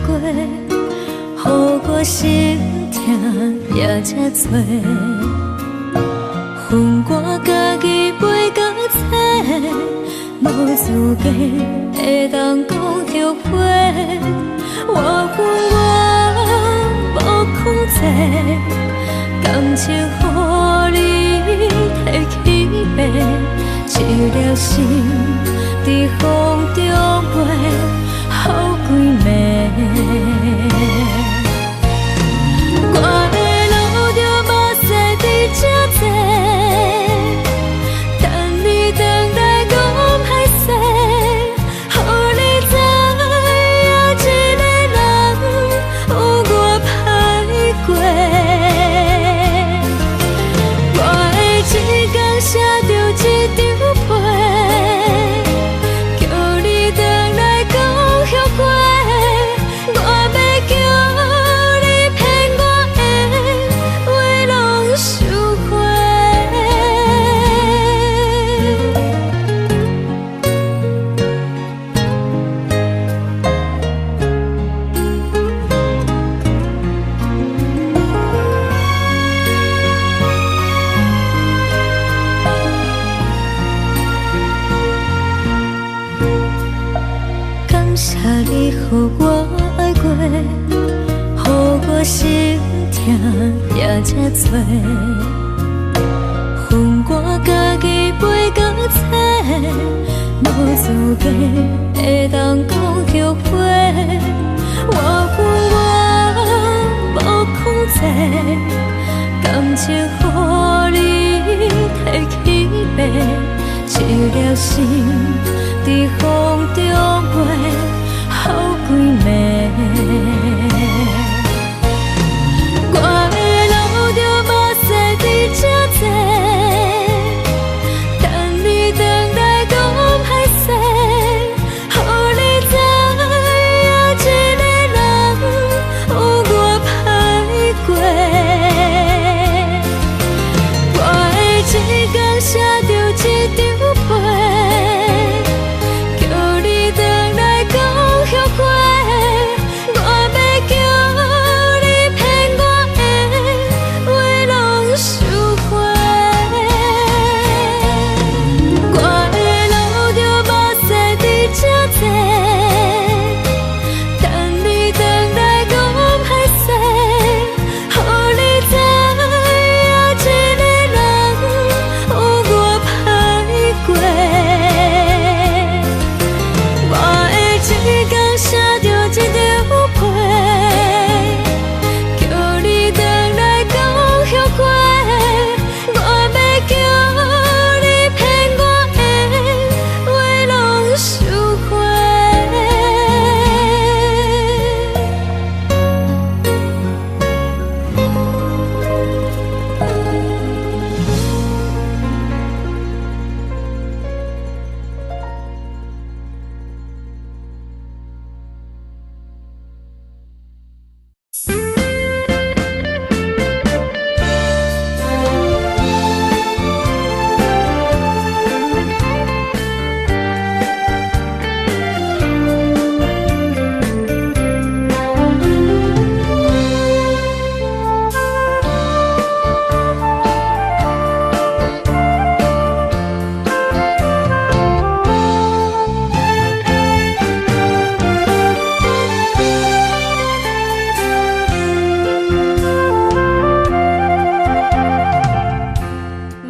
过，予我心痛也才多。恨我家己袂到切，无资格会当讲后悔。我恨我无控制，感情予你摕去卖，一粒心在风中飞，好几暝。我的路着目屎伫这多，等你回来讲歹势，予你知影一个人有我歹过。我的一天写着一张被，叫你回来讲后悔。我要叫你骗我的话拢收回。感谢你，予我爱过，予我心痛也才多。恨我家己袂到切，无资格会当讲后悔。我恨我无控制，感情予你摕去卖，一粒心在风中飞，好几暝。我的路着目屎伫这多，等你回来讲歹势，予你知影一个人有我歹过。我的一天写着一张被，叫你回来讲后悔。我要叫你骗我的话拢收回。我的路着目屎伫这多，等你回来讲歹势，予你知影一个人有我歹过。我的一天写着一张被，叫你回来讲后悔。我要叫你骗我的话拢收回。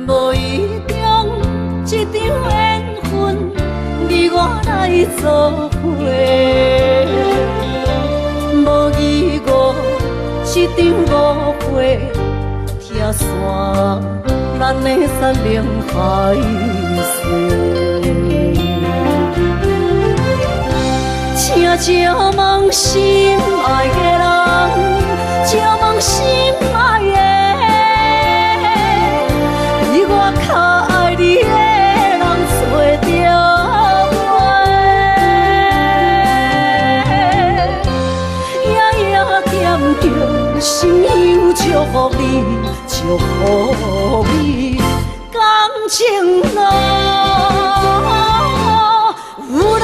无意中一场缘分，你我来作伙。无意误一场误会，拆散咱的山盟海誓。请借问心爱的人，借问心爱的。比我较爱你的人找着我，夜夜惦着心忧，祝福你，祝福你，感情路有人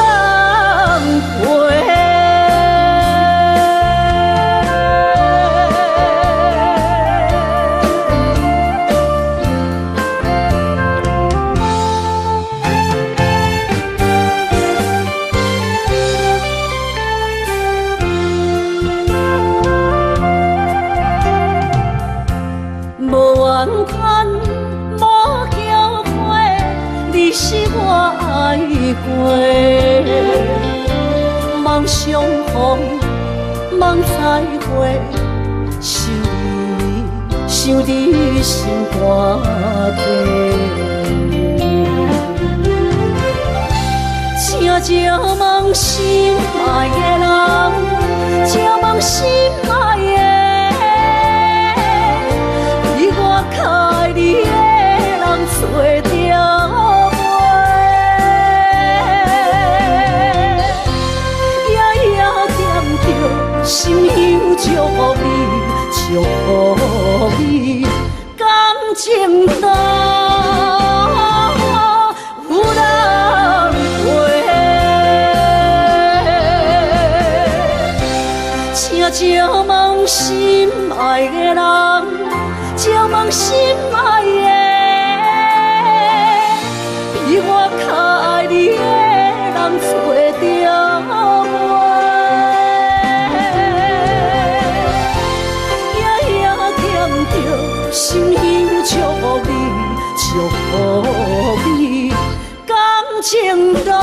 陪。过，梦相逢，梦再会，想你心肝底。静静问心爱的人，静问心爱的，比我较爱你的人找着袂，夜夜惦着，心忧祝福你，祝福你，感情淡。静问心爱的人，静问心爱的，比我较爱你的人找着袂，夜夜惦着，心忧祝福你，祝福你，感情淡。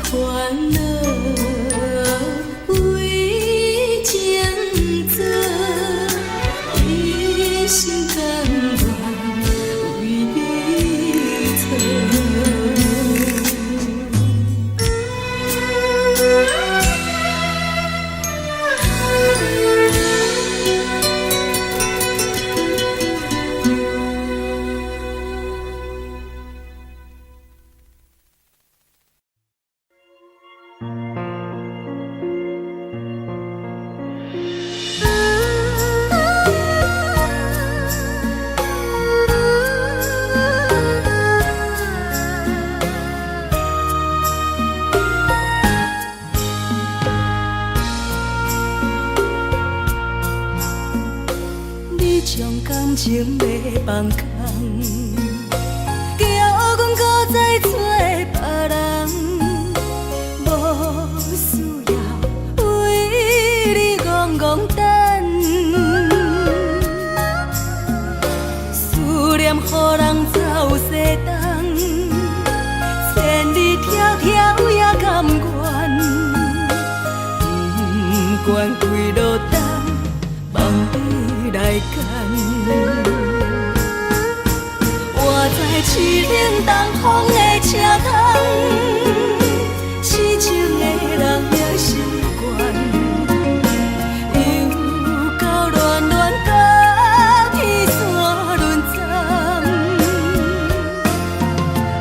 烦恼为情做，一心甘愿为你错。情要放空，叫阮搁再找别人，无需要为你戆戆等。思念予人走西东，千里迢迢也甘愿，不管几落冬，梦你来干。我在痴冷东风的车窗，痴情的人也习惯，又到恋恋甲天山论战。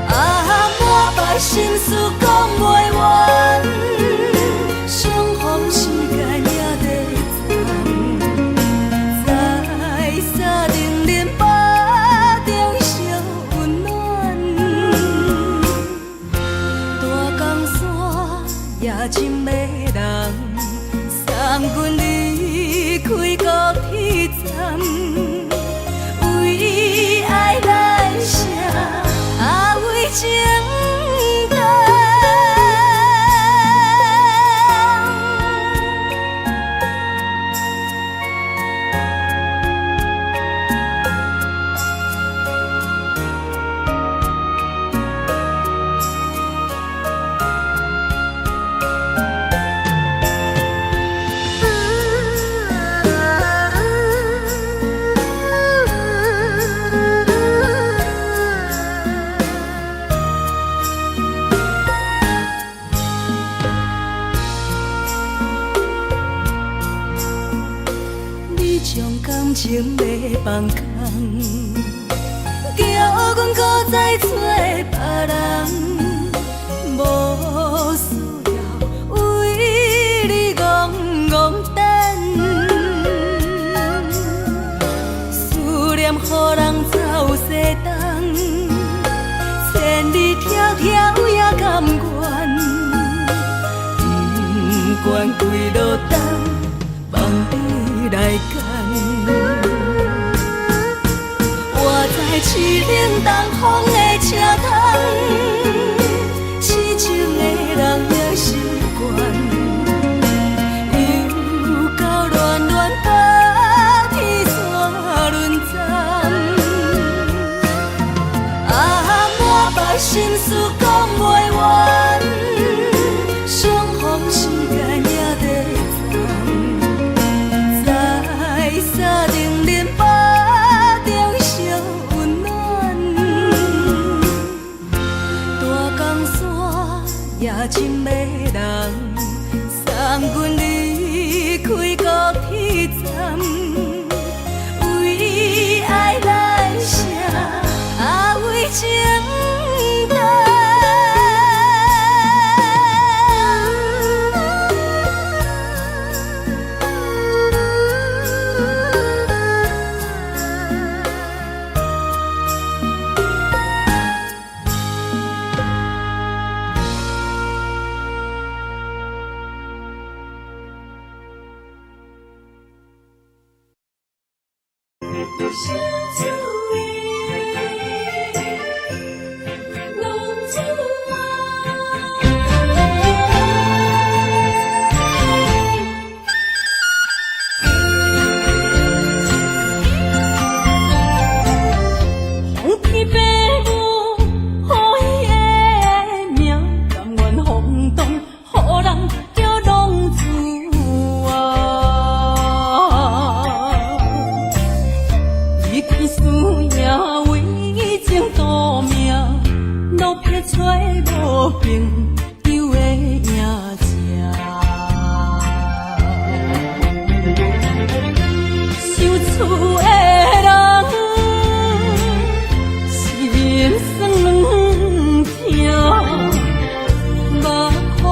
啊，满腹心事讲袂完，相逢时间也在藏。在沙丁林巴中烧温暖，大江山夜深的人，送阮离开高铁站，为爱来写，为情等。情要放空，叫阮搁再找别人，无需要为你戆戆等。思念予人走西东，千里迢迢也甘愿，不管几落冬，梦你来干。我在痴冷东风的车窗，痴情的人也习惯，又到恋恋甲天山论战。啊，满腹心事讲袂完，相逢时间也在藏。在沙丁林巴中烧温暖，大江山夜深的人，送阮离开高铁站，为爱来写，为情等。动，予人叫浪子啊！离天思也为情赌命，路撇出无朋友的影子。受厝的人心酸痛，目苦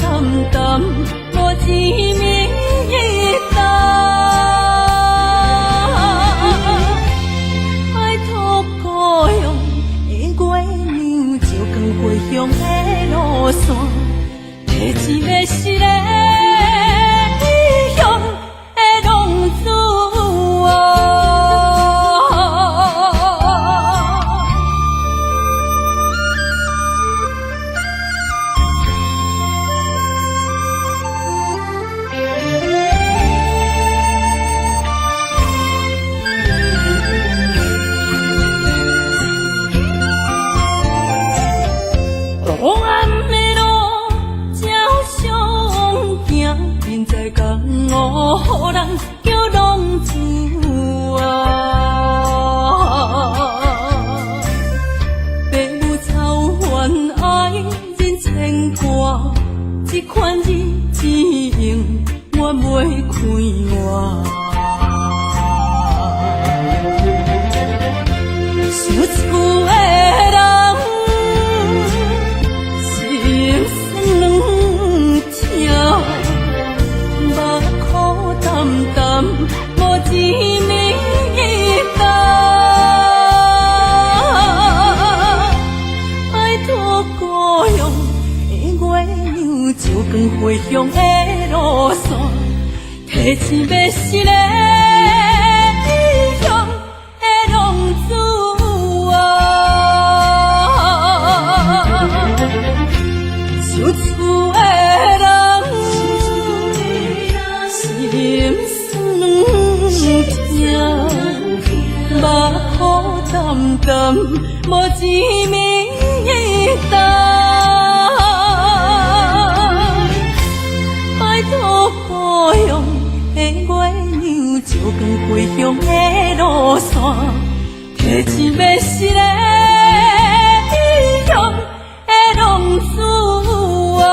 淡淡无一明一答。爱托孤勇的月娘，照光回乡的路线，提一个失个异乡的浪子啊！黑暗的路，照常行，现在江湖予人叫浪子啊！父母操烦爱人牵挂，这款日子用我袂开换。想厝的人。心酸两痛，目苦淡淡，无一明一答。爱托孤勇的月娘，照光回乡的路线，提钱要失个异乡的浪子啊！受厝的人心酸两痛，目苦淡淡无一明一答。爱托孤勇的月娘，照光回乡的路线，提钱要失个异乡的浪子啊！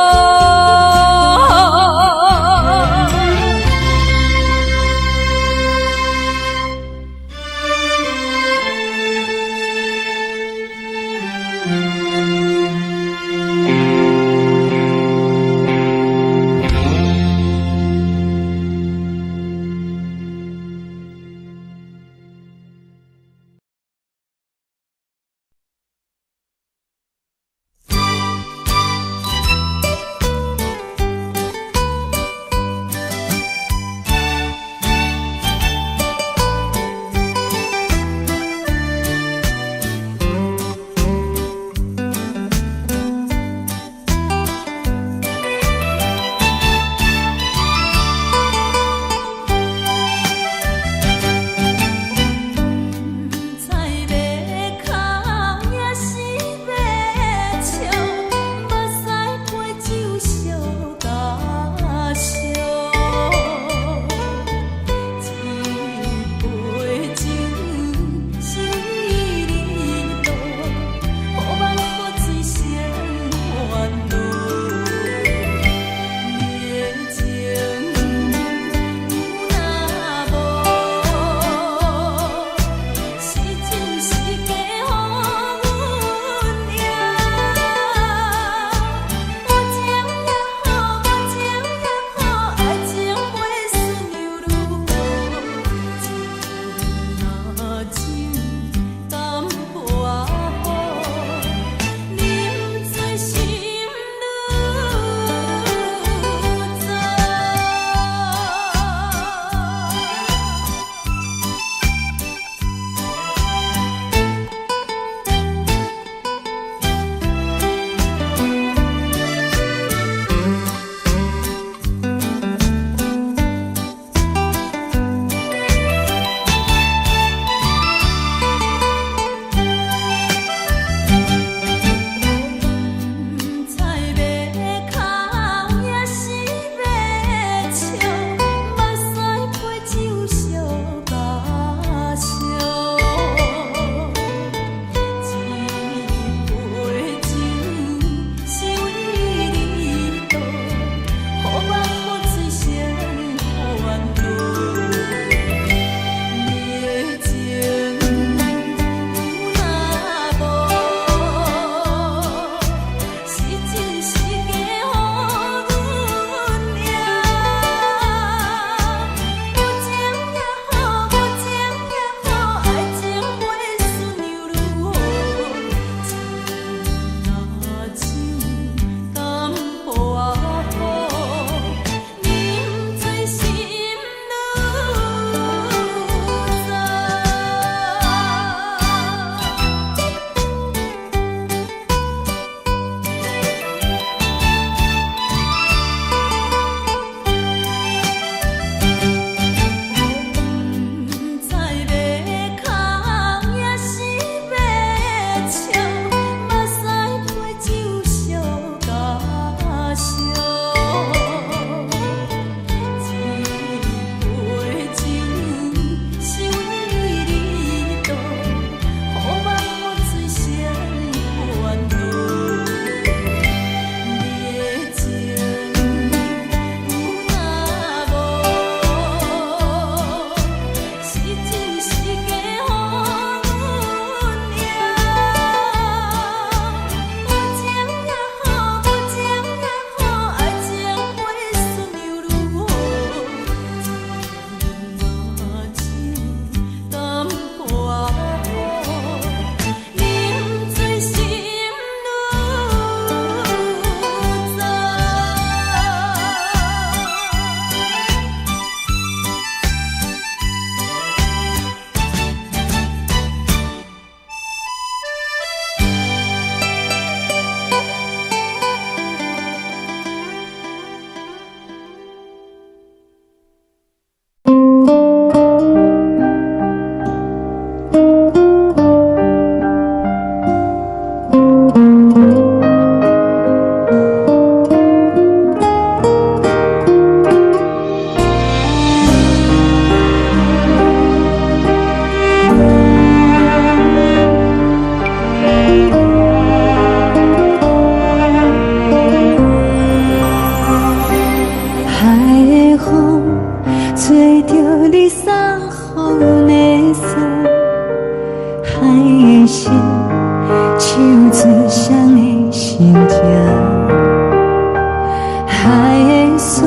海的山，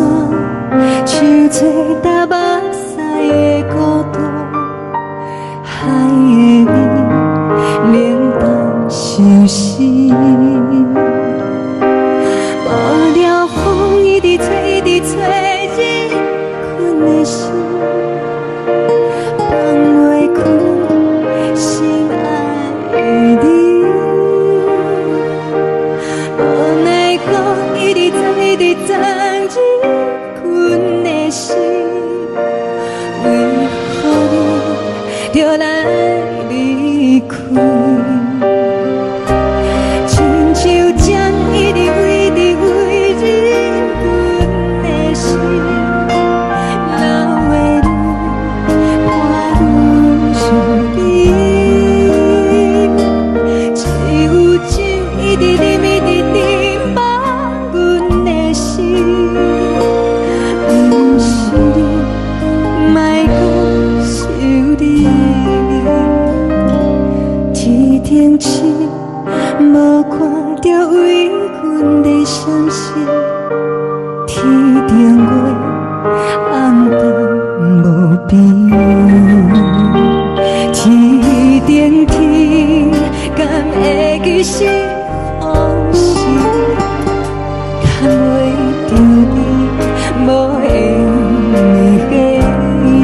像做搭目屎的孤独，海的味冷淡伤心。无聊风一直吹，一直吹，日困的心，放袂开心爱的你。无奈讲一直藏，一直藏，日困的心，为何你就来离开？亲像针一直围，一直围，日阮的心，流的泪，看阮伤悲。只有酒一直啉，一直啉，放阮的心。不是你，莫讲想你。天顶星，无看到为阮的伤心。天顶月，暗淡无边。天顶天，敢会记是往事？看袂着你，无缘的你。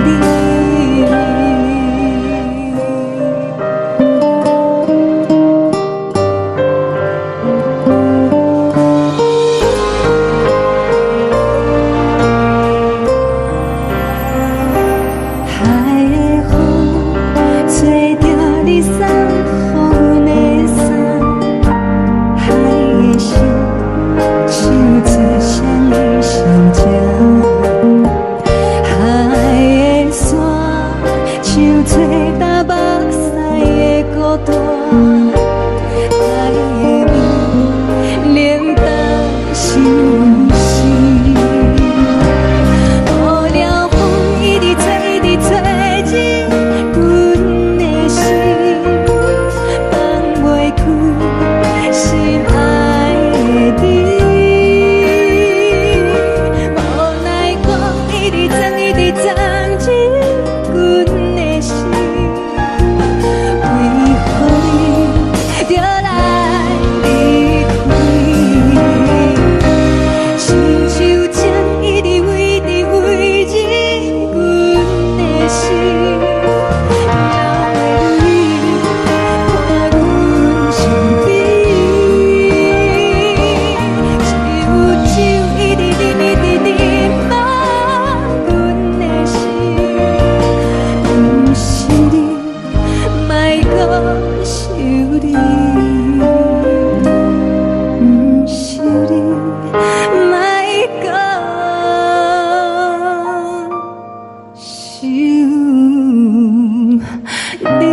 海的风，吹着你送予阮的衫。海的心，像做双鱼相接。海的山，像做搭目屎的孤单。海的味，冷淡伤心。无聊风一直吹，一直吹，日阮的心，放袂开心爱的你。无奈讲一直藏，一直藏，日阮的心，为何你就来离开？亲像针一直围，一直围，日阮的心。流的泪，看阮伤悲。只有酒一直啉，一直啉，放阮的心。不是你，莫讲想你。不是你，莫讲想你。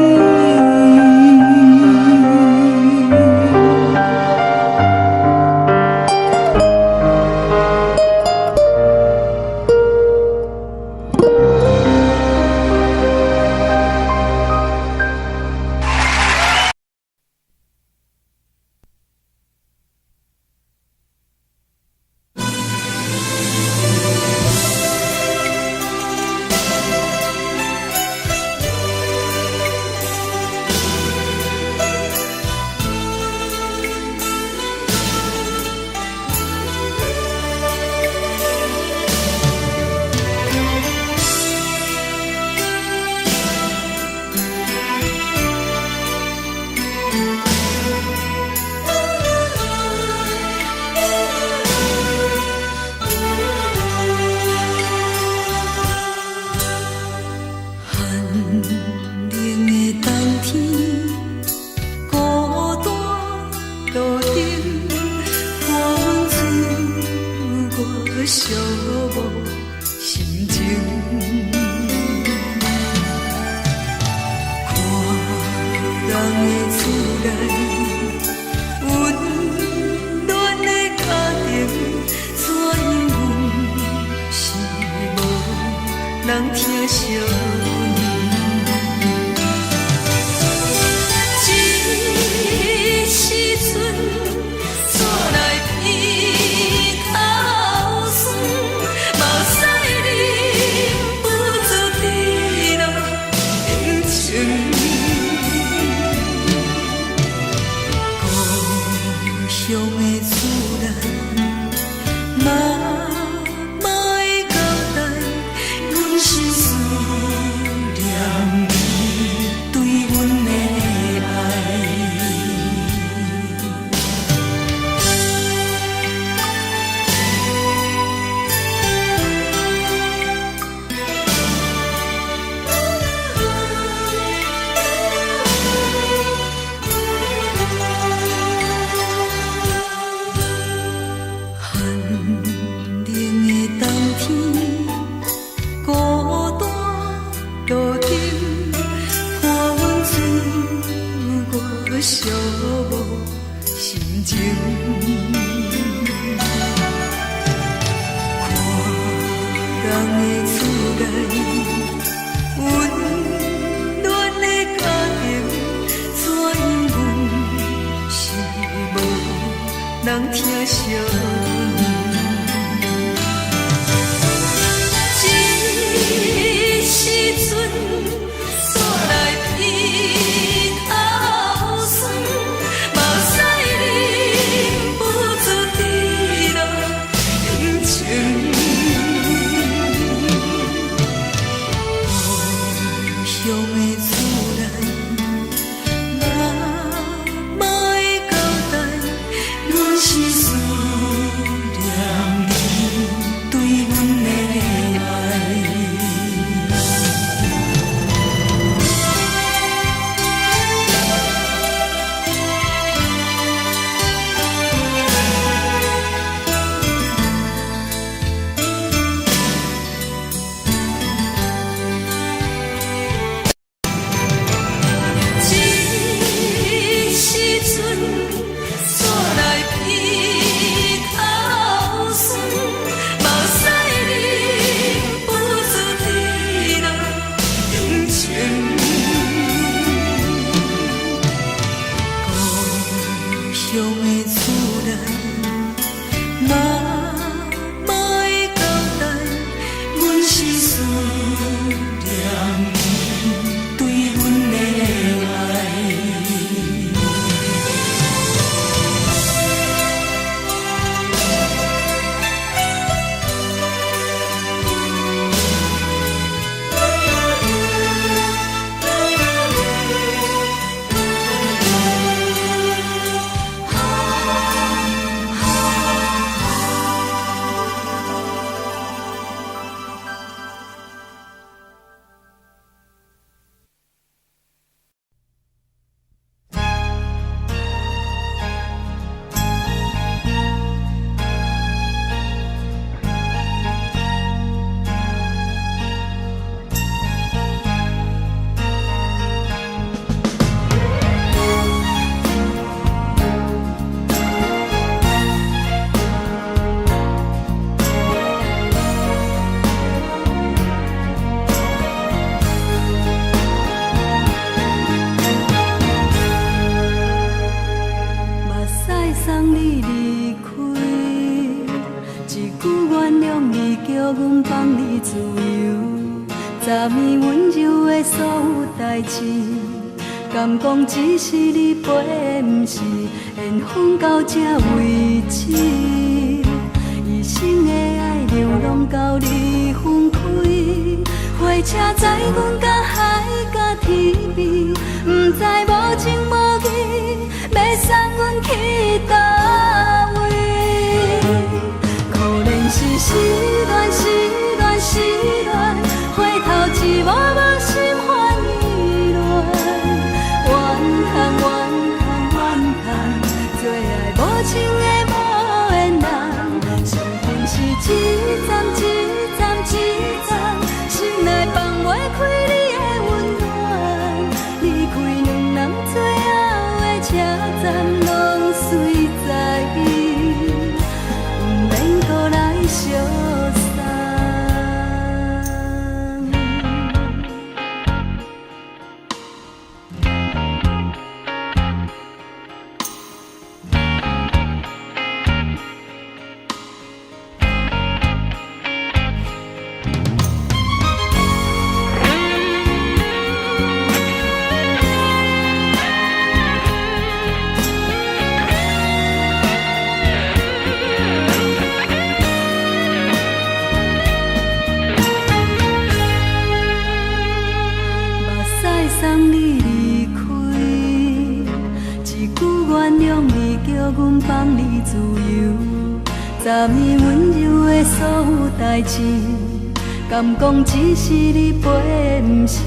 人疼惜你，这时阵，带来鼻头敢讲只是你陪，不是缘分到这为止。一生的爱流浪到你分开，火车载阮甲海甲天边，不知无情无义，要送阮去倒位？可怜是失恋，失恋，失恋，回头一幕幕心烦意乱。怨叹，最爱无情的无缘人，上天是一站一站一站，心内放袂开你的温暖，离开两人最后的车站，拢随在伊，不免搁来相送。甜蜜温柔的所有代志，敢讲只是你陪，不是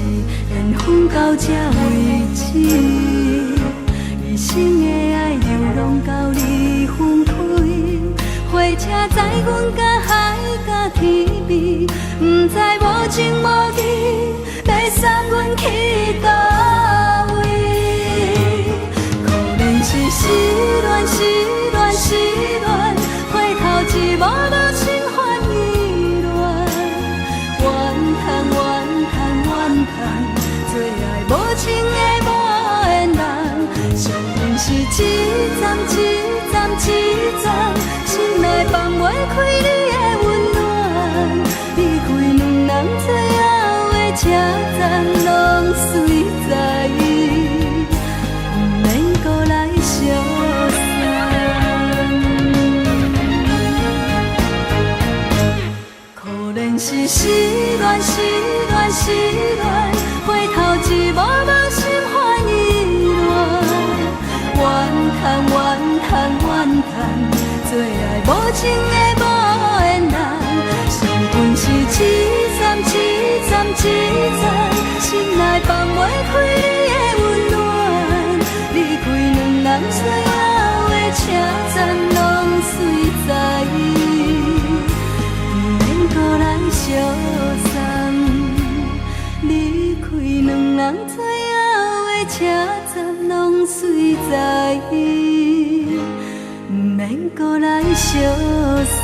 缘分到这为止。一生的爱流浪到你分开，火车载阮甲海甲天边，不知无情无义，要送阮去倒位？可能是失恋，失恋，失恋，回头一幕幕心烦意乱，怨叹，怨叹，怨叹，最爱无情的无缘人，上阮是一站一站一站，心内放袂开你的温暖，离开两人最后的车站，拢随在，不免搁来相送。可能是失恋，失恋，失恋，回头一幕幕心烦意乱，怨叹，怨叹，怨叹，最爱无情的无缘人，上阮是一站一站一站，心内放袂开你的温暖，离开两人最后的车站，拢随在，不免搁来相送。离开两人最后的车站，拢随在，不免搁来相送。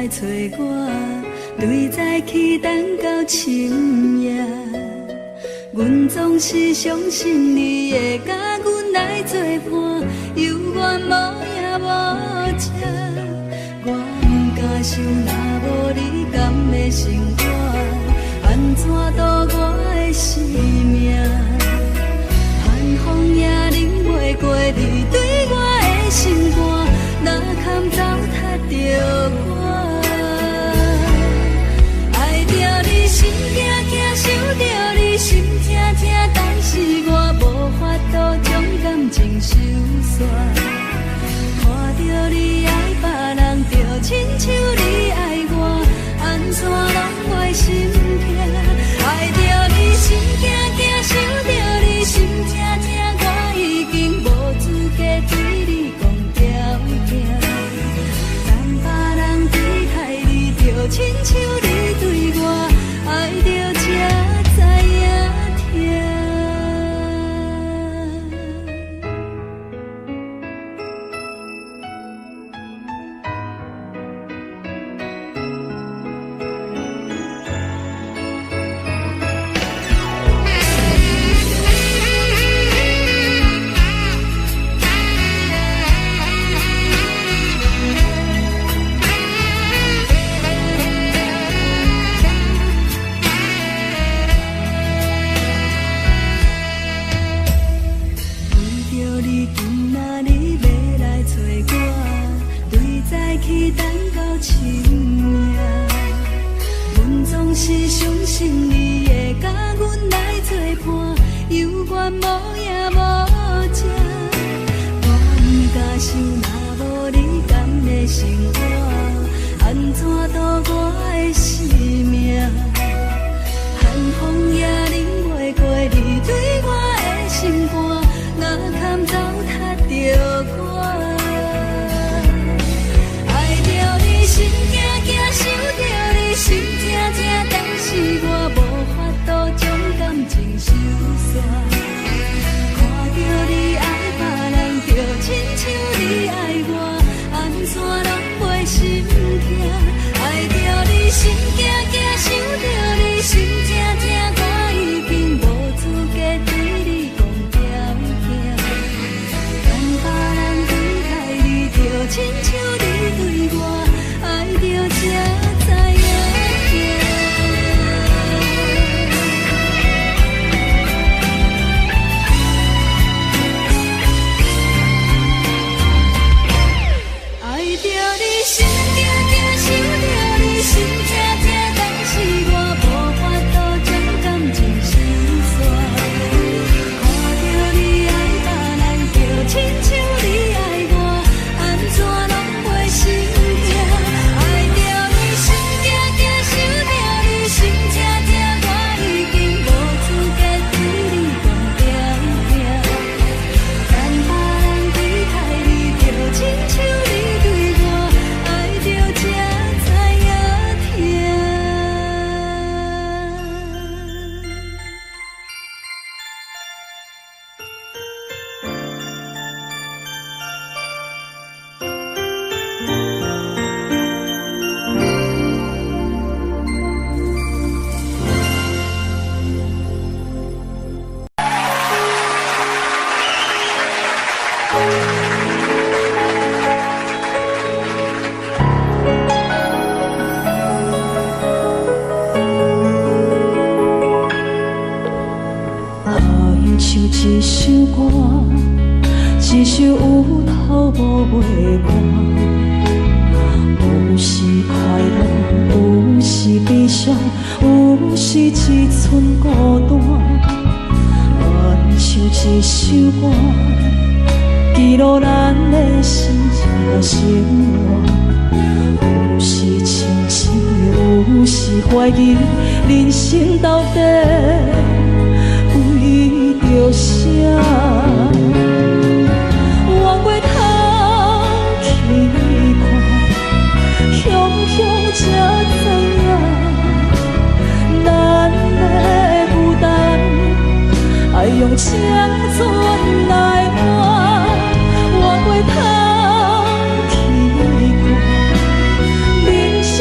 来找我，对早起等到深夜。阮总是相信你会甲阮来作伴，犹原无影无迹。我不敢想，若无你甘会生活，安怎度我的生命？寒风也忍袂过你对我的心肝，哪堪糟蹋着我？爱着你心惊惊，想着你心痛痛，但是我无法度将感情收煞。看着你爱别人，就亲像你爱我，安怎拢会心痛？爱着你心惊惊，想着你心痛痛，我已经无资格对你讲条件。等别人离开你，就亲像你对我爱着才知影痛。是相信你会甲阮来作伴，犹原无影无迹。我不敢想，若无你甘会生活，安怎度我的生命？寒风也忍袂过你对我的心肝，哪堪糟蹋着我？爱着你心惊惊，想着你心痛痛，但是我无法度将感情收煞。看着你爱别人，就亲像你爱我，安怎拢袂心痛？爱着你心惊惊，想着你心痛痛，我已经无资格对你讲条件。等别人离开你，就亲像你对我爱着才知影痛。爱着你心惊惊，想着你心痛痛，但是我无法度将感情收煞。看着你爱别人，就亲像你爱我，安怎拢袂心痛？爱着你心惊惊，想着你心痛痛，我已经无资格对你讲条件。等别人离开你，就亲像你对我爱着才知影痛。爱像一首歌，一首有头无尾歌，有时快乐，有时悲伤，有时一寸孤单。爱像一首歌，记录咱的心情甲生活，有时清醒，有时怀疑，人生到底为着啥？往过头去看，雄雄才知影，咱的负担爱用青春来换。往过头去看，人生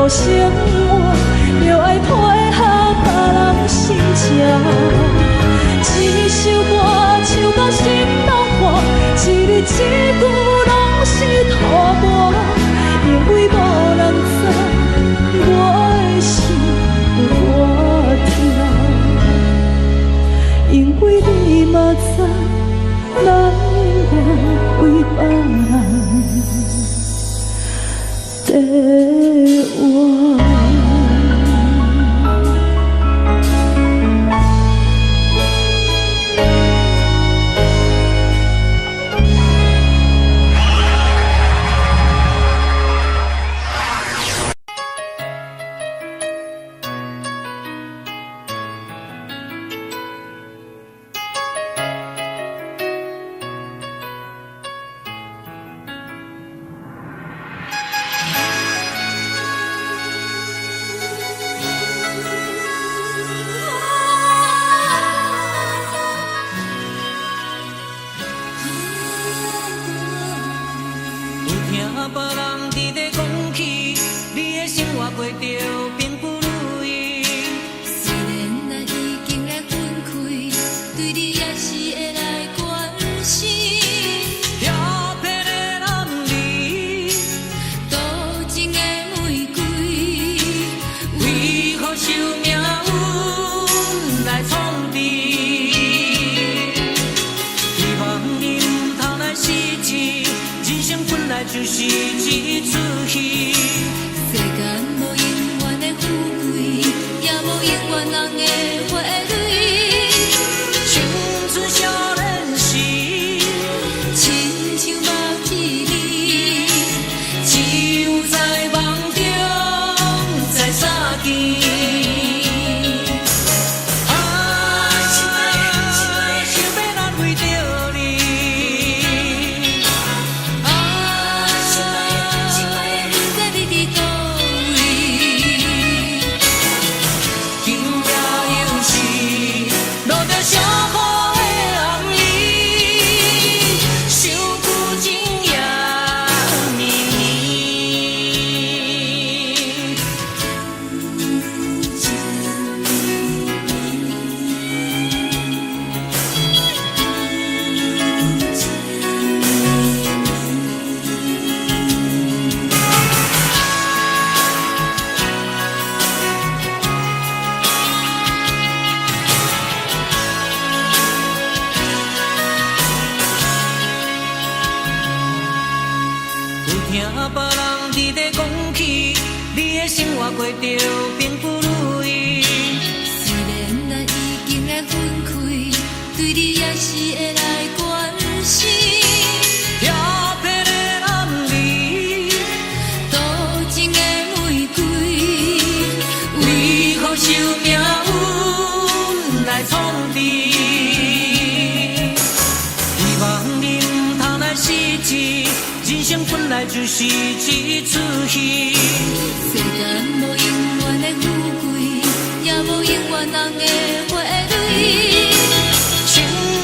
生活，就爱配合别人心情。一首歌唱到心拢破，一字一句拢是涂抹，因为无人知我的心有多痛，因为你嘛知，咱永远为别人在我。就是一出戏，世间无永远的富贵，也无永远人的花蕊。青春少年时，亲像目睭里，只有在梦中才相见。听别人伫咧讲起，你的生活过着并不如意。虽然咱已经来分开，对你也是会来关心。漂泊的男儿，多情的玫瑰，为何受命运来创治？希望你唔通来失志。人生本来就是一出戏，世间无永远的富贵，也无永远人的花蕊。青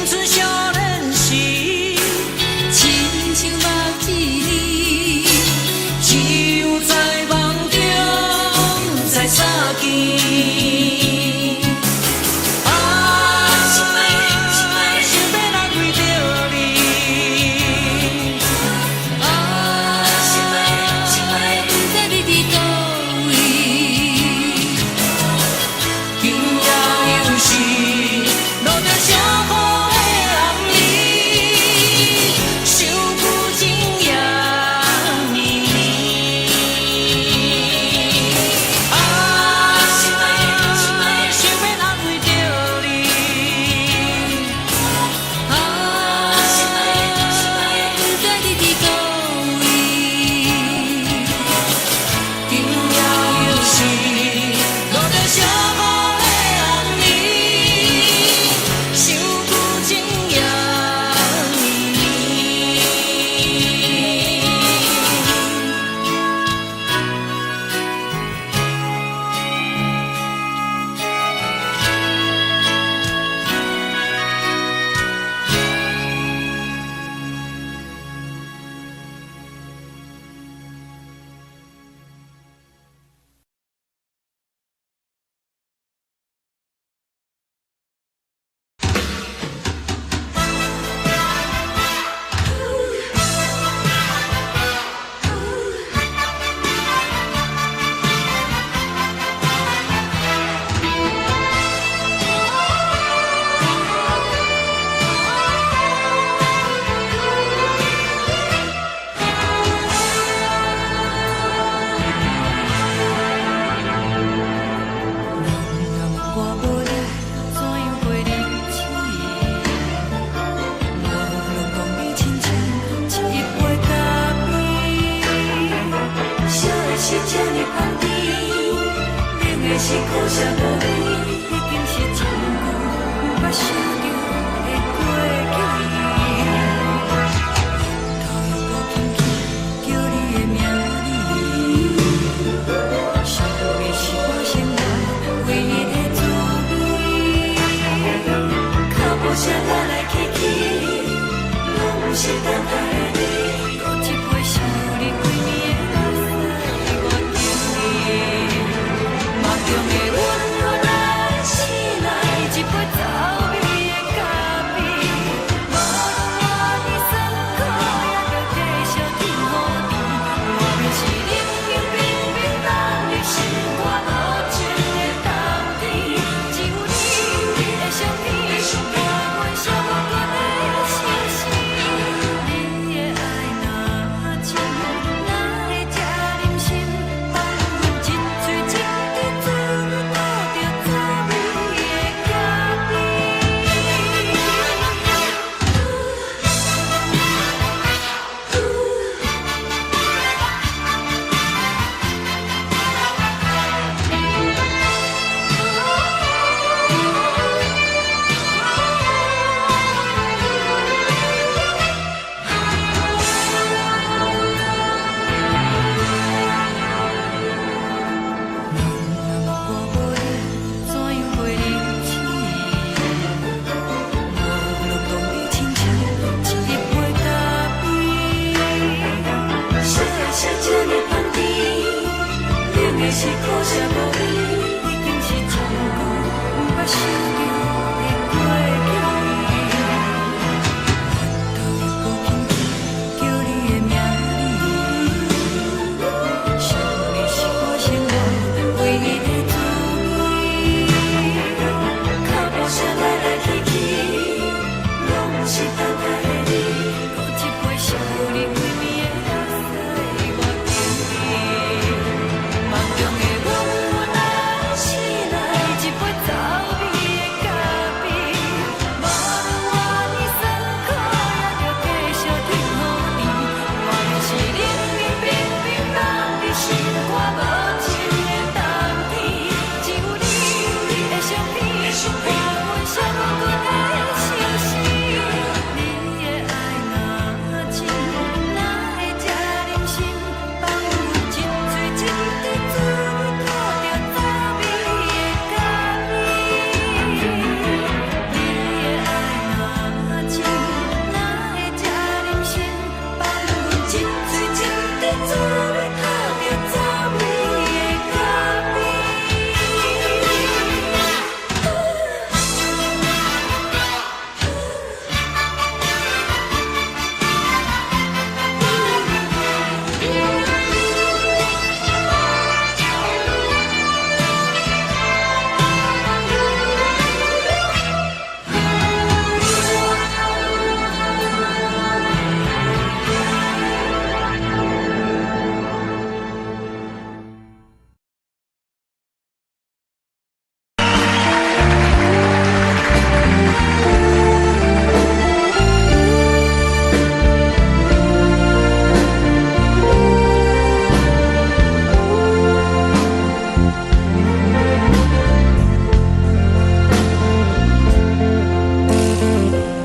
春少年时，亲像目睭里，只有在梦中才相见。是。旁边，冷的是苦涩无味，已经是一句不捌想着的过去。头又无轻轻叫你的名字，想的是我生活唯一的滋味。脚步声来来去去，拢不是等待的你，搁一杯想你几暝的目屎，我敬你。梦中的温暖来醒来，一杯走味的咖啡，无论我的酸苦，也着继续甜予你。我便是冷冷冰冰放入心肝无情的冬天，只有你的相片，伴阮寂寞过的心事。你的爱若真，哪会这忍心放阮一嘴一滴滋味，吐着滋味的咖啡。我无你，怎样袂忍气？无论当你亲像一杯咖啡，小的是这么旁边，冷的是苦涩无味，已经是一句不捌想着的过去。头又无轻轻叫你的名字，想的是我生活唯一的滋味。脚步声来来去去，拢不是等待的你，搁一杯想你几暝的目屎，我敬你。梦中的温暖来醒来，一杯走味的咖啡，无论我的酸苦，也着继续甜予你。我便是冷冷冰冰放入心肝无情的冬天，只有你的相片，伴阮寂寞过的心事。你的爱若真，哪会这忍心放阮一嘴一滴滋味，吐着滋味的咖啡。你的爱若真，哪会这忍心放阮一嘴一滴滋味，吐着滋味的咖啡。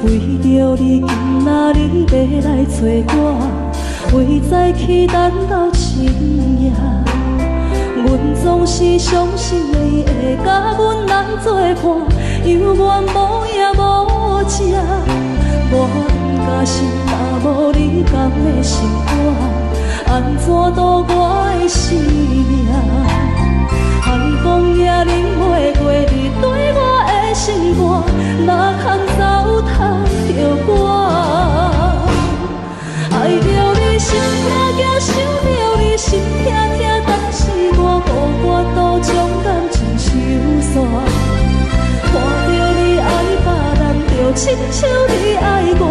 为着你今仔日要来找我，为在去等到深夜。阮总是相信你会甲阮人作伴，犹原无影无迹。我不甘心，若无你甘的心肝，安怎度我的生命？寒风也忍袂过你对我的心肝，哪通糟蹋着我？爱着你心痛惊，想着你心痛痛，但是我无法度将感情收煞。看着你爱别人，就亲像你爱我，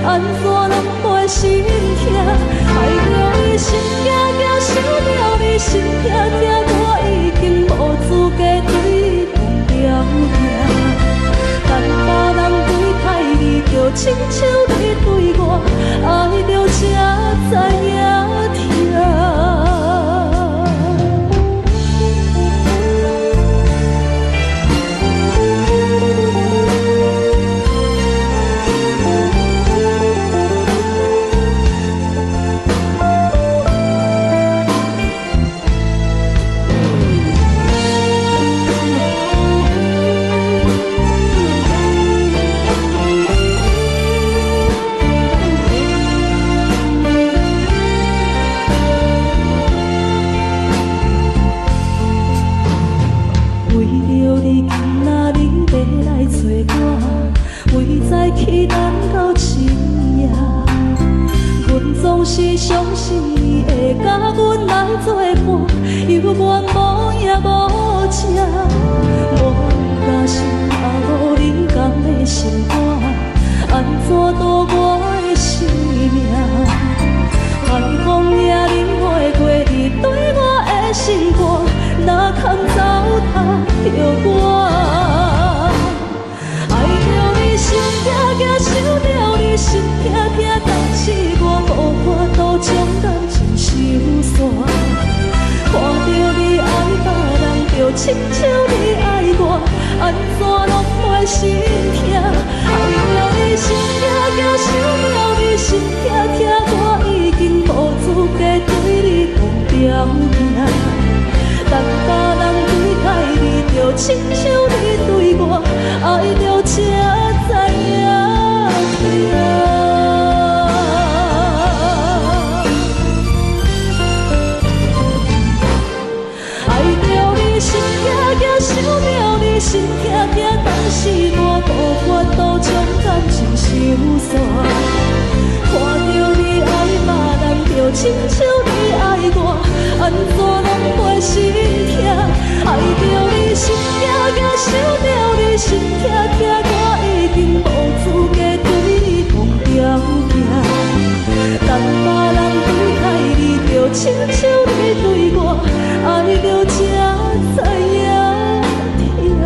安怎拢袂心痛？爱着你心惊惊，想着你心痛痛。你今仔日要来找我，为在期等到深夜。阮总是相信你会甲阮来作伴，犹原无影无迹。我假是也无你同的心肝，安怎度我的生命？寒风也忍袂过你对我的心肝，哪通糟蹋着我？爱着你心痛痛，想着你心痛痛，但是我无法度将感情收煞。看着你爱别人，就亲像你爱我，安怎拢袂心痛？爱着你心痛痛，想着你心痛痛，我已经无资格对你讲条件。但别人对待你，就亲像你对我，爱着才知影痛。爱着你心痛痛，想着你心痛痛，但是我无法度将感情收煞。看着你爱别人，就亲像你爱我，安怎拢袂心痛？爱着你心痛痛，想着你心痛痛，我已经无资格对你讲条件。但别人对待你，就亲像你对我，爱着才知影痛。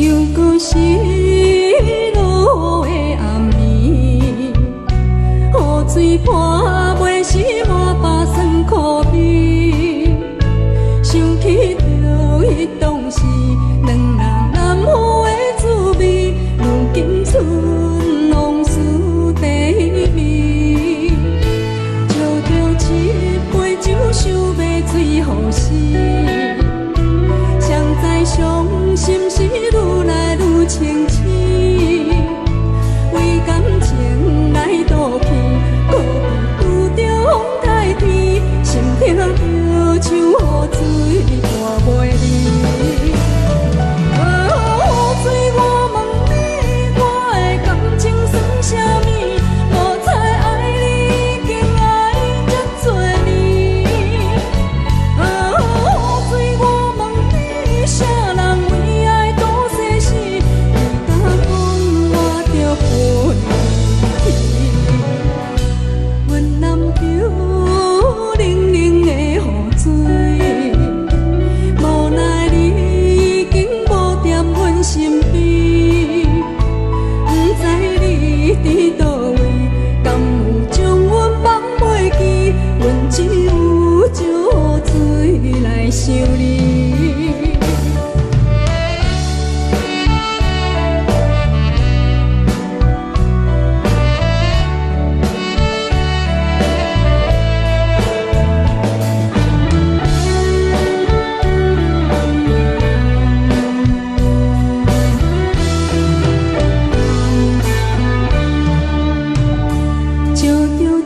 又搁是落的暗暝，雨水泼袂湿我巴酸苦味，想起着迄当时两人难好的滋味，如今剩往事地味，借着一杯酒想要醉予死。谁知伤心事愈来愈清醒，为感情来赌气，搁遇着风台天，心痛着像雨水断袂离。雨水，我问你，我的感情算啥物？无彩爱你，已经爱这多年。雨水，我问你，啥人为爱赌生死？你敢讲我着陪你？阮南桥冷冷的雨水，无奈你已经无在阮身边，不知你伫倒位，敢有将阮放袂记？阮只有借雨水来想你。借着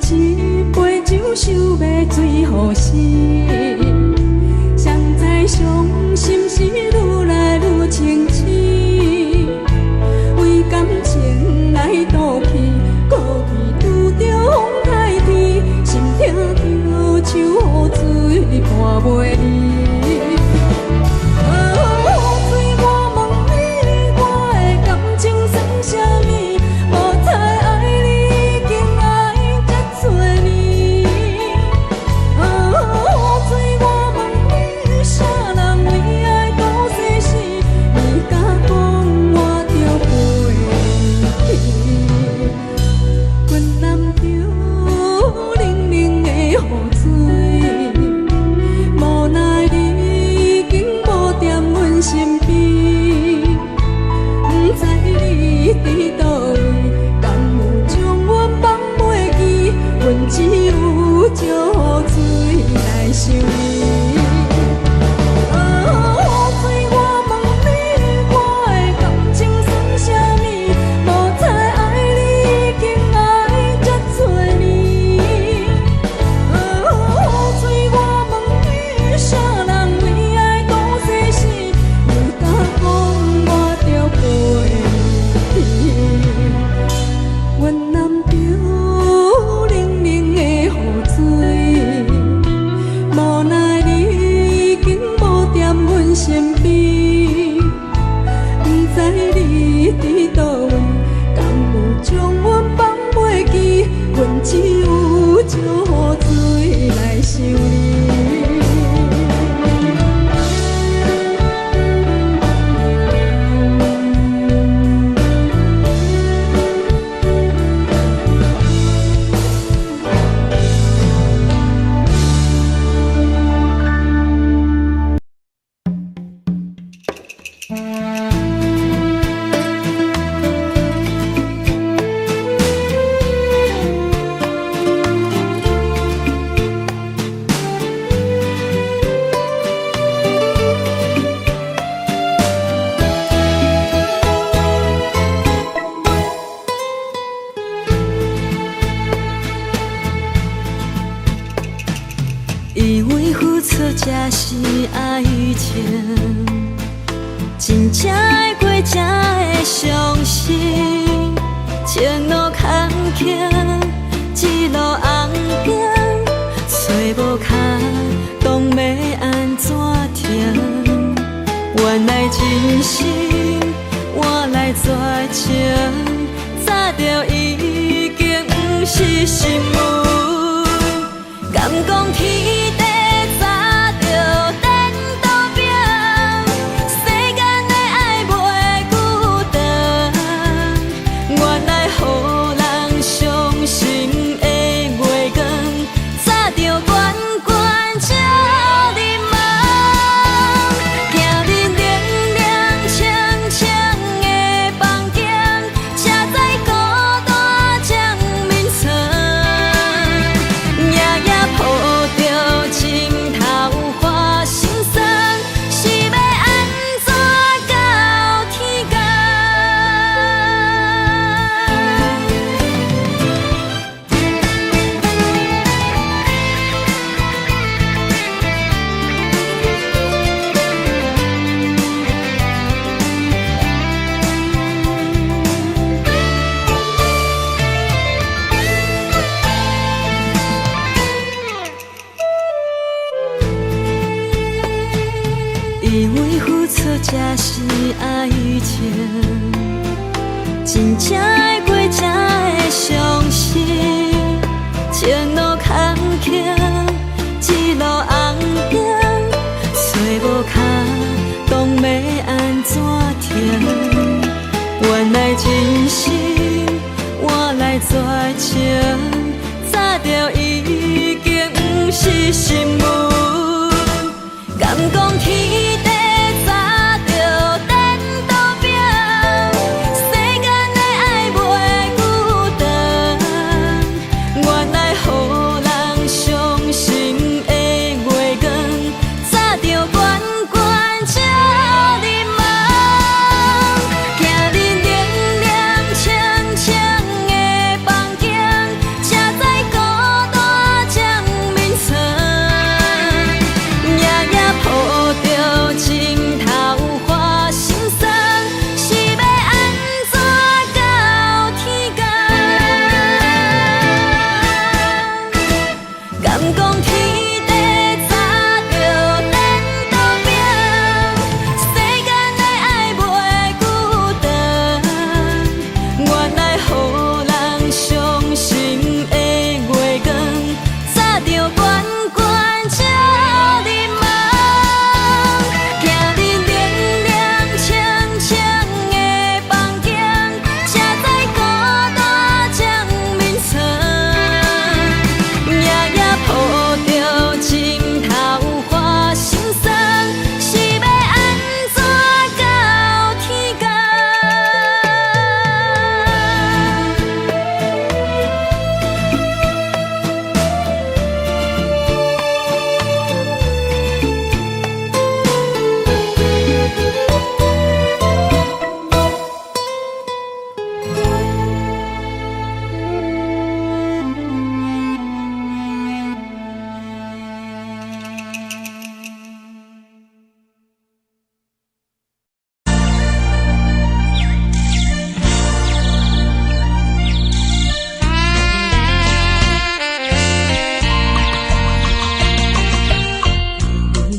一杯酒，想要醉予死。谁知伤心事愈来愈清醒，为感情来赌气，搁去拄着风台天，心痛着像雨水断袂离。雨水，我问你，我的感情算啥物？无彩爱你，已经爱这多年。雨水，我问你，啥人为爱赌生死？你敢讲我着陪你？阮南桥冷冷的雨水，无奈你已经无在阮身边，不知你伫倒位，敢有将阮放袂记？阮只有借雨水来想你。雨水，我问你，我的感情算啥物？无彩爱你，已经爱这多年。雨水，我问你，啥人为爱赌生死？你敢讲我着陪你？阮南桥冷冷的雨水，无奈你已经无在阮身边，不知你伫倒位，敢有将阮放袂记？阮只有借雨水来想你。以为付出才是爱情，真正爱过才会相信。前路坎坷，一路红行，找无脚，当要安怎停？原来真心换来绝情，早就已经不是心运。敢讲天地早就颠倒平，世间的爱袂才会过，才会相信。前路坎坷，一路红灯，找无脚，当要安怎停？原来真心换来绝情，早就已经不是新闻。敢讲天地早就等倒拼，世间的爱袂孤单。原来予人伤心的月光，早就悬悬照你梦。行日凉凉清清的房间，才知孤单将眠床。夜夜抱着情头花心酸，是要安怎到天光？敢讲天地早就等倒拼，世间的爱袂孤单。原来予人伤心的月光，早就悬悬照你梦。行日凉凉清清的房间，才知孤单将眠床。夜夜抱着情头花心酸，是要安怎到天光？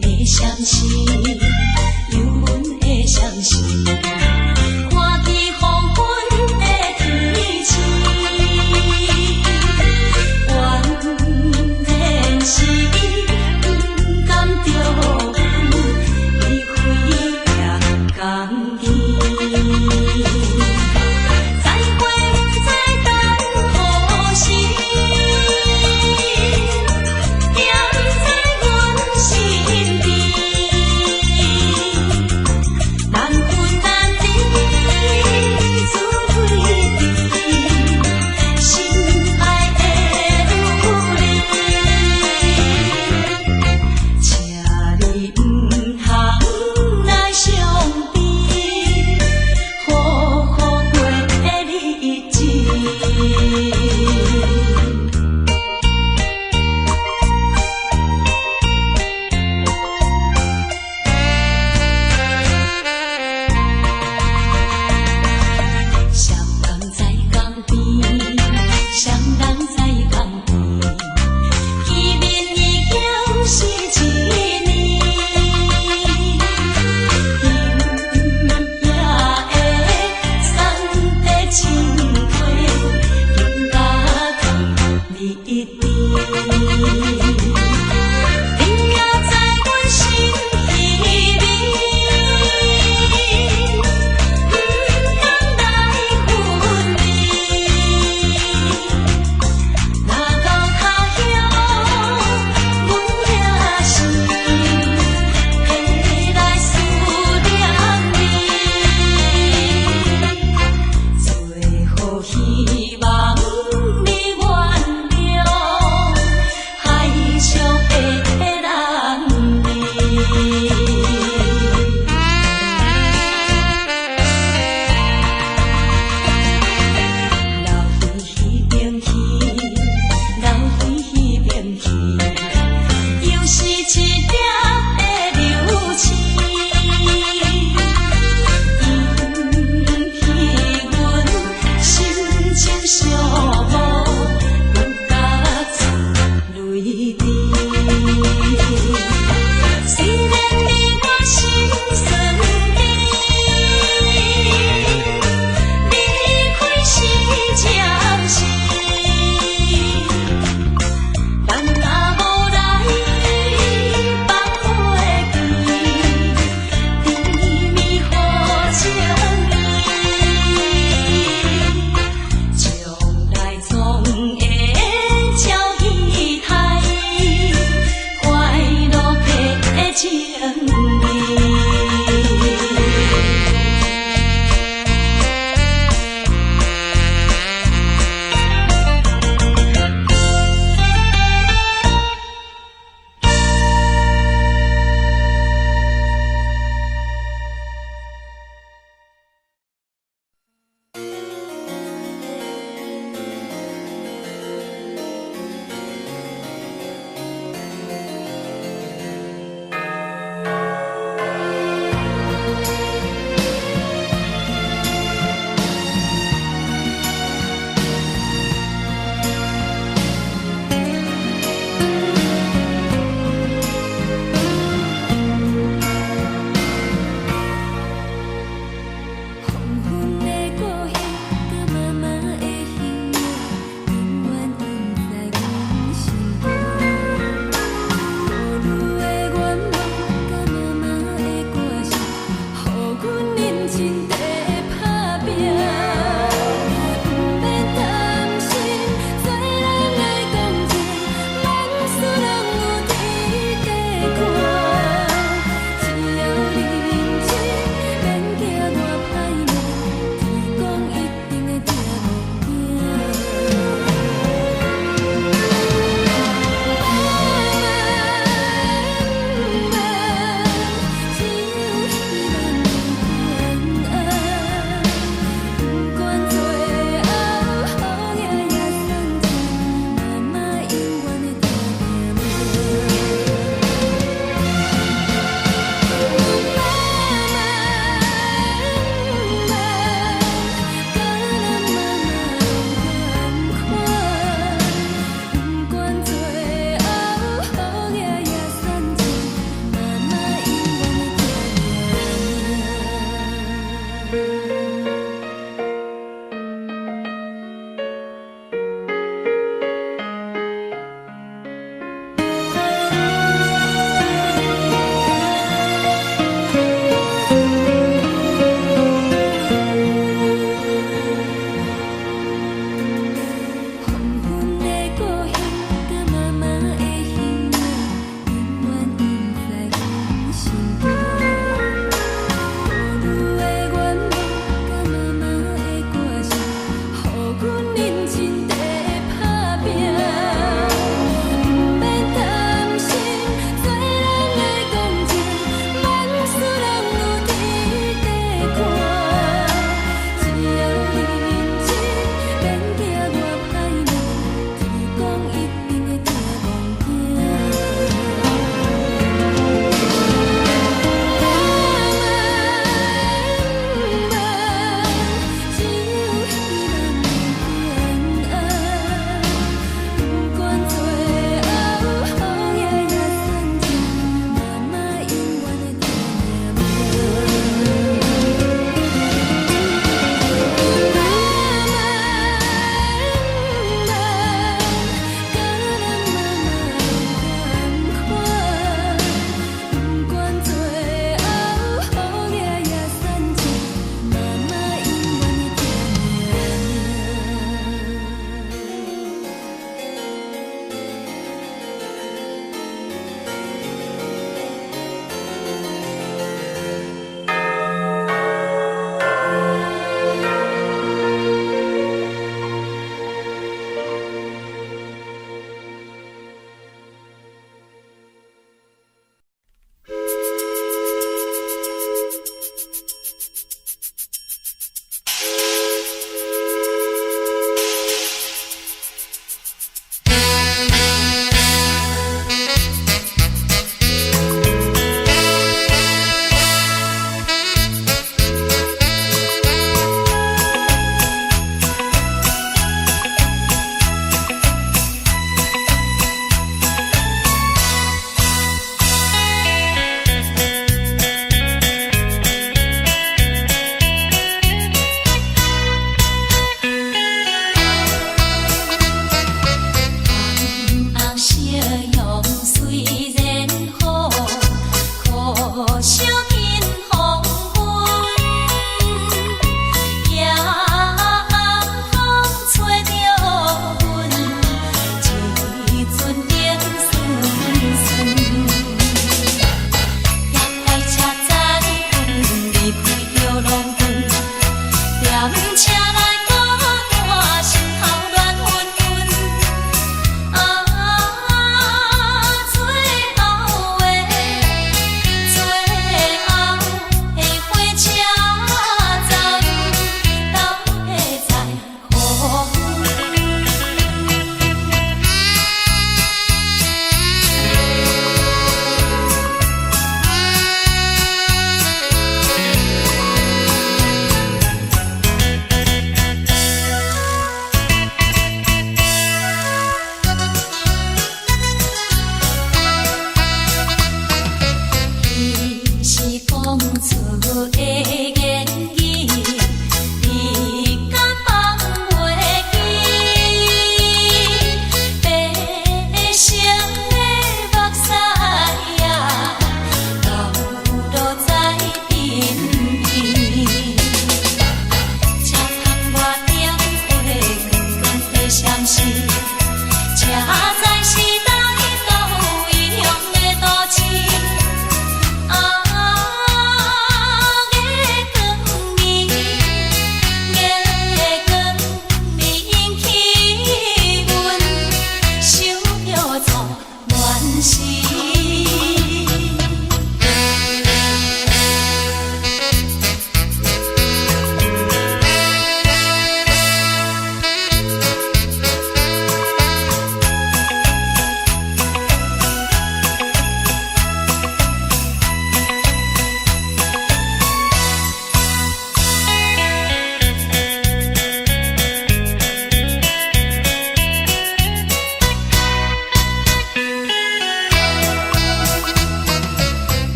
的相信，有阮的相信，看见黄昏的天星，原然是不甘着阮离开夜港边，再会再等何时？踮在阮身边，难分难离，自推迟，心爱的你，请你不通来伤悲。人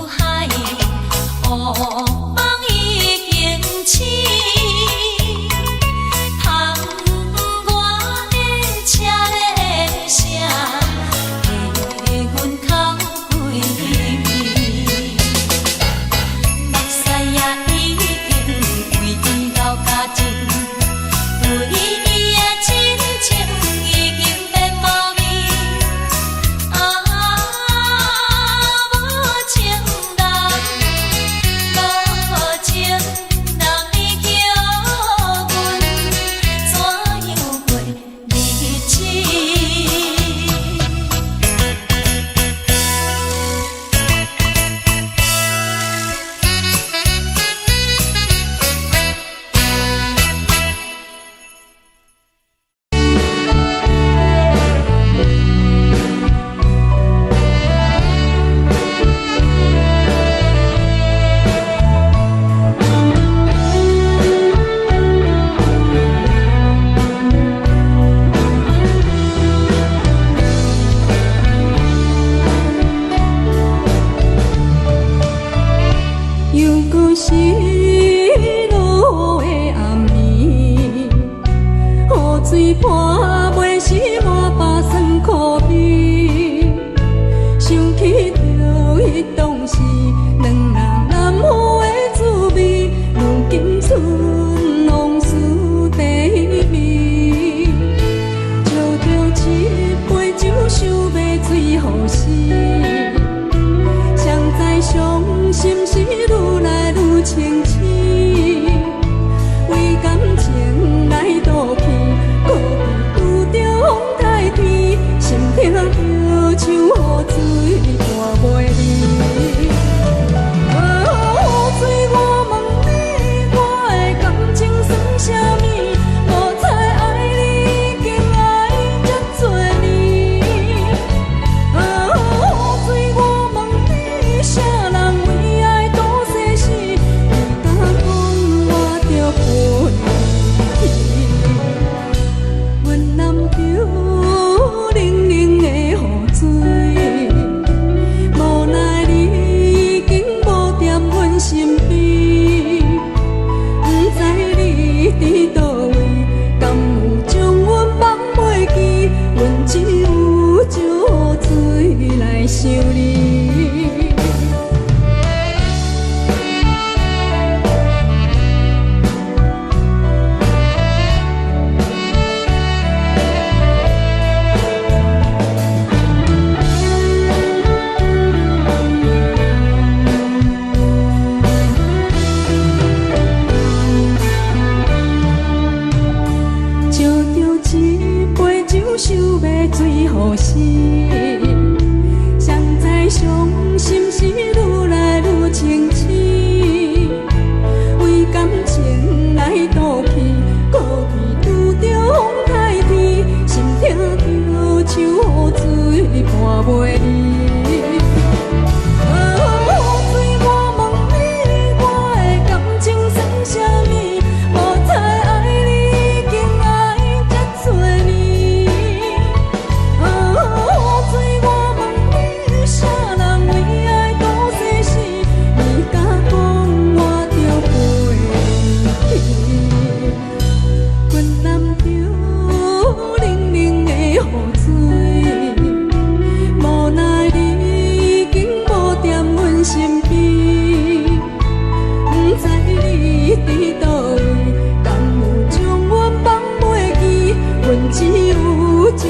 海，乌梦已经醒。窗外的车的声，在阮口归暝。目屎也已经为伊流甲尽，对伊的真情已经变无味。无情人，无情人，你叫阮怎样过日子？又搁是落的暗暝，雨水泼袂湿我巴酸苦味。想起着迄当时两人难忘的滋味，如今剩往事地味。借着一杯酒，想要醉予死。谁知伤心事愈来愈清醒，为感情来赌气，可比拄着风台天，心痛着像雨水断袂离。雨水，我问你，我的感情算啥物？无猜爱你，已经爱这多年。雨水，我问你，啥人为爱赌生死？你敢讲我着陪你？阮南桥冷冷的雨水，无奈你已经无踮阮身边，不知你伫倒位，敢有将阮放袂记？阮只有借水来想你。借着一杯酒，想要醉予死。谁知伤心事愈来愈清醒，为感情来赌气，可比拄着风台天，心痛着像雨水断袂离。雨水，我问你，我的感情算啥物？无猜爱你，已经爱这多年。雨水，我问你，啥人为爱赌生死？你敢讲我着陪你？阮南桥冷冷的雨水，无奈你已经无踮阮身边，不知你伫倒位，敢有将阮放袂记？阮只有借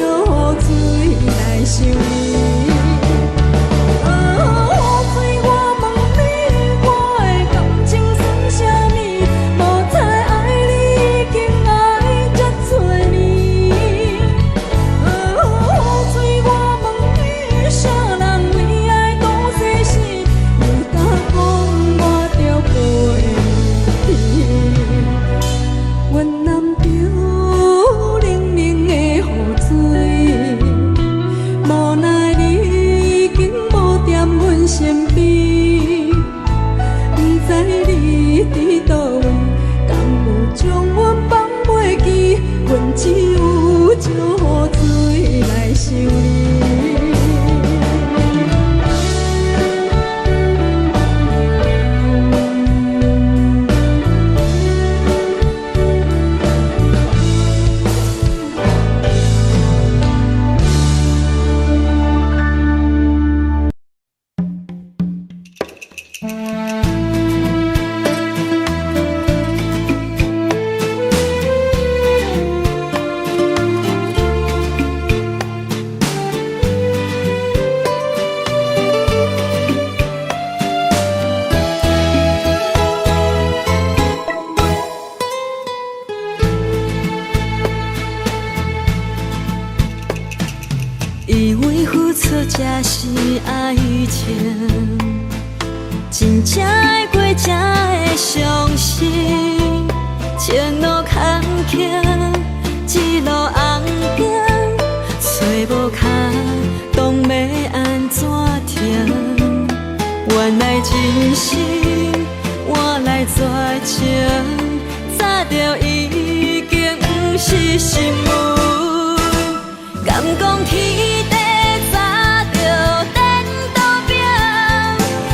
水来想你。雨水，我问你，我的感情算啥物？无猜爱你，已经爱这多年。雨水，我问你，啥人为爱赌生死？你敢讲我着陪你？阮南桥冷冷的雨水，无奈你已经无踮阮身边，不知你伫倒位，敢有将阮放袂记？阮只有借水来想你。以为付出才是爱情，真正会过才会相信。前路坎坷，一路红灯，找无卡，当要安怎停？原来真心换来绝情，早就已经不是心梦。敢讲天地早就颠倒平，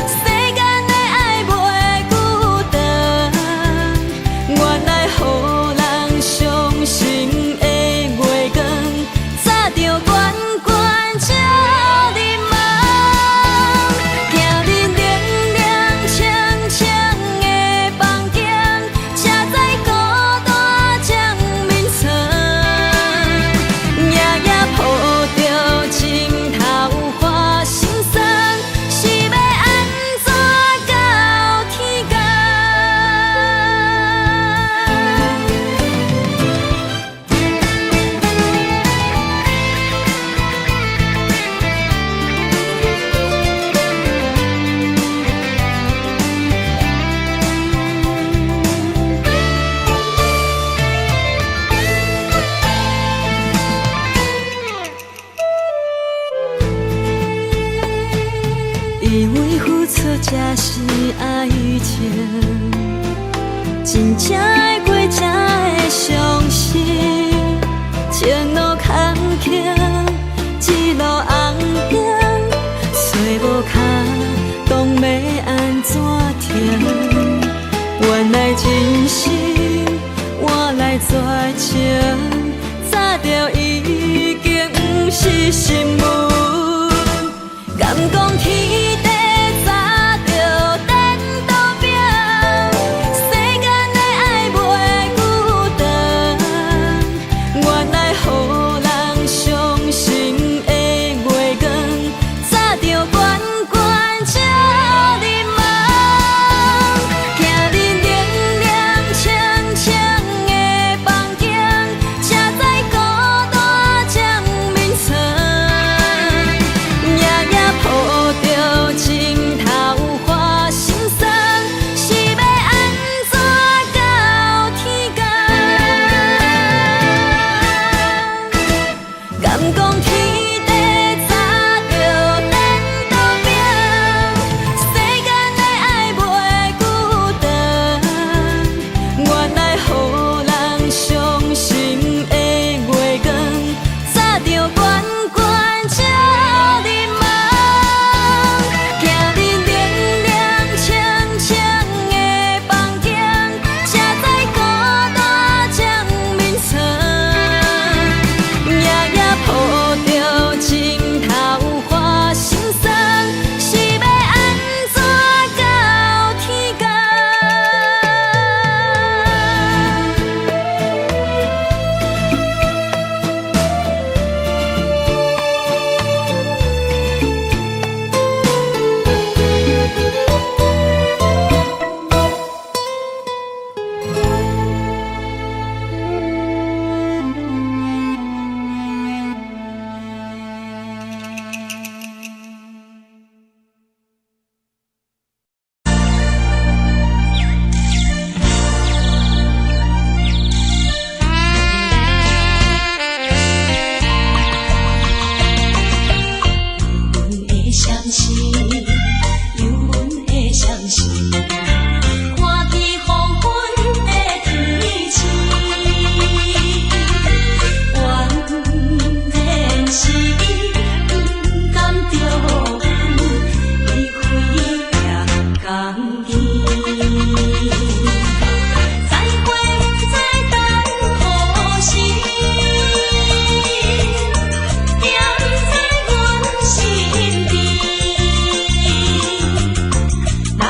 世间的爱袂久长。原来予人伤心的月光，早就悬悬照日梦。行日凉凉清清的房间，才知孤单将眠床。抱着情头花心酸，是要安怎到天光？以为付出才是爱情，真正会过才会相信。前路坎坷，一路红灯，找无卡，当要安怎停？原来真心换来绝情，早就已经不是心梦。敢讲天地早就颠倒平，世间的爱袂久长。原来予人伤心的月光，早就悬悬照日梦。行日凉凉清清的房间，才知孤单将眠床。抱着情头花心酸，是要安怎到天光？敢讲天地早就颠倒平，世间的爱袂久长。原来予人伤心的月光，早就悬悬照日梦。抱着情头花心酸，是要安怎到天光？难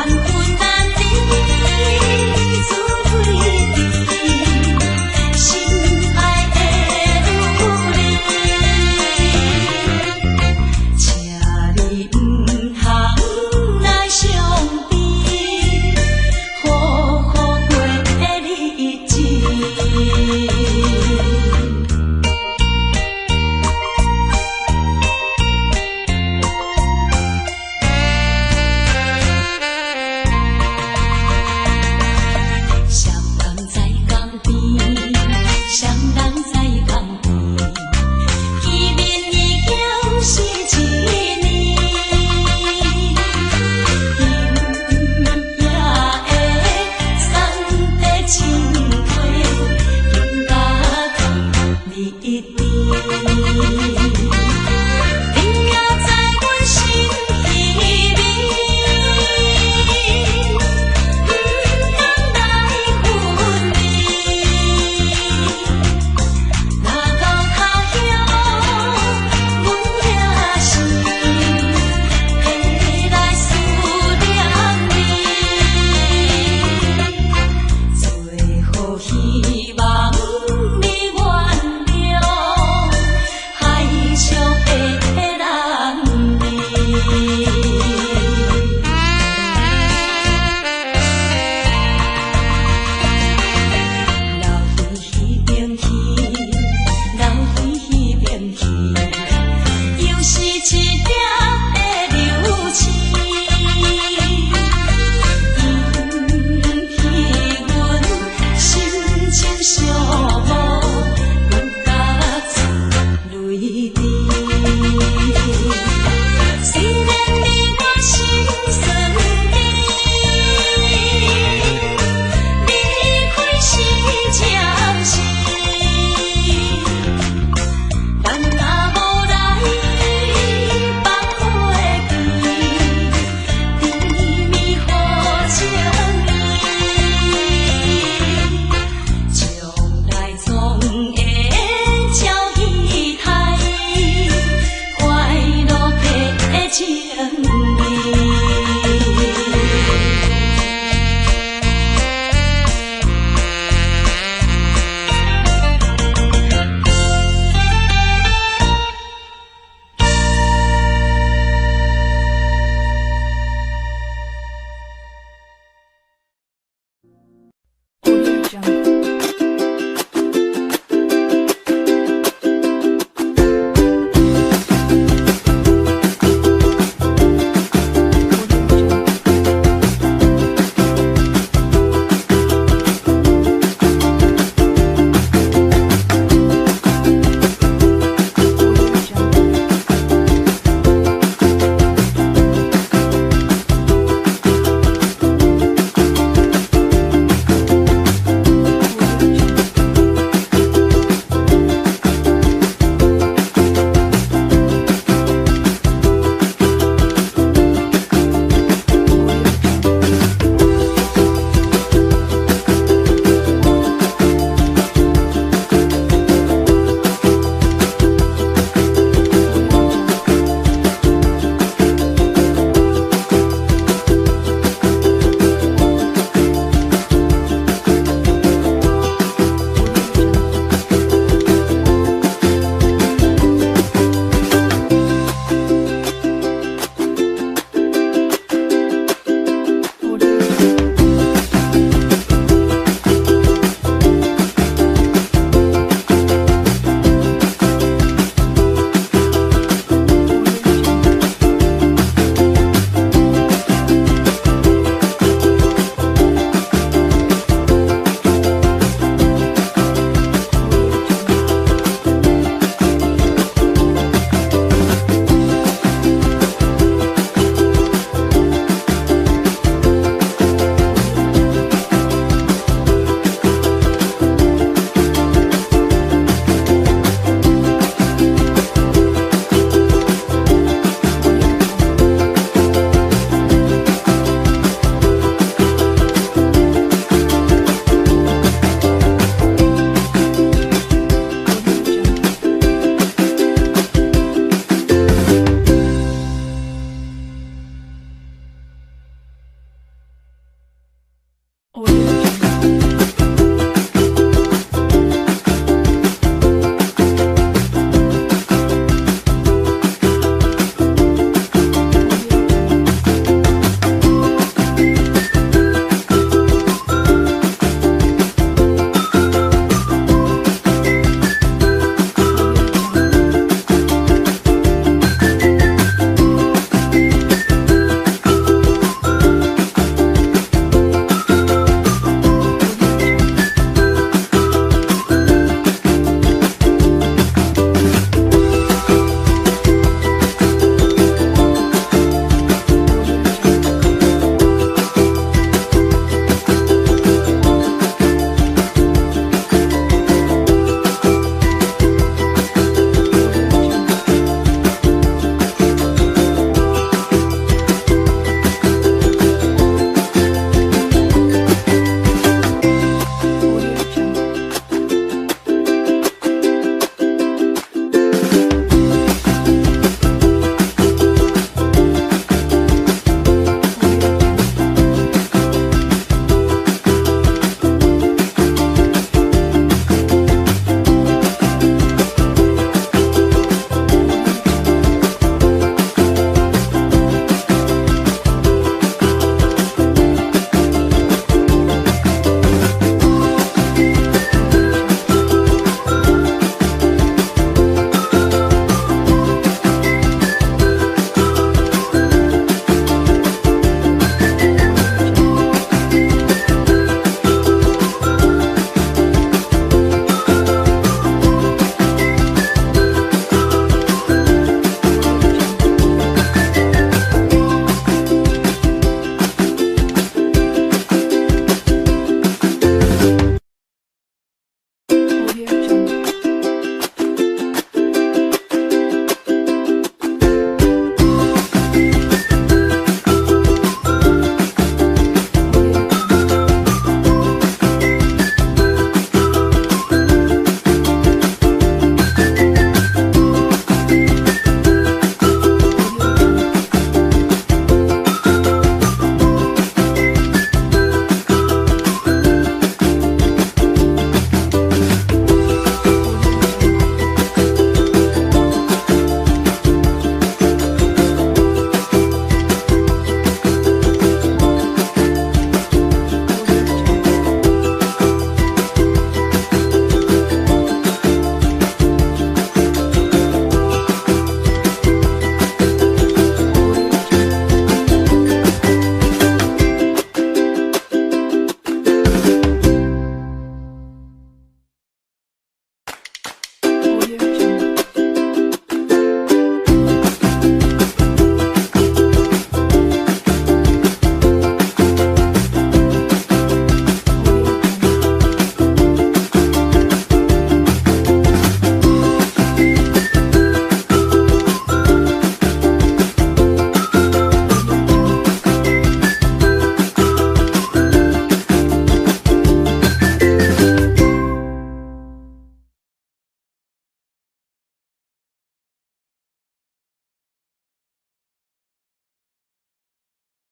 Audio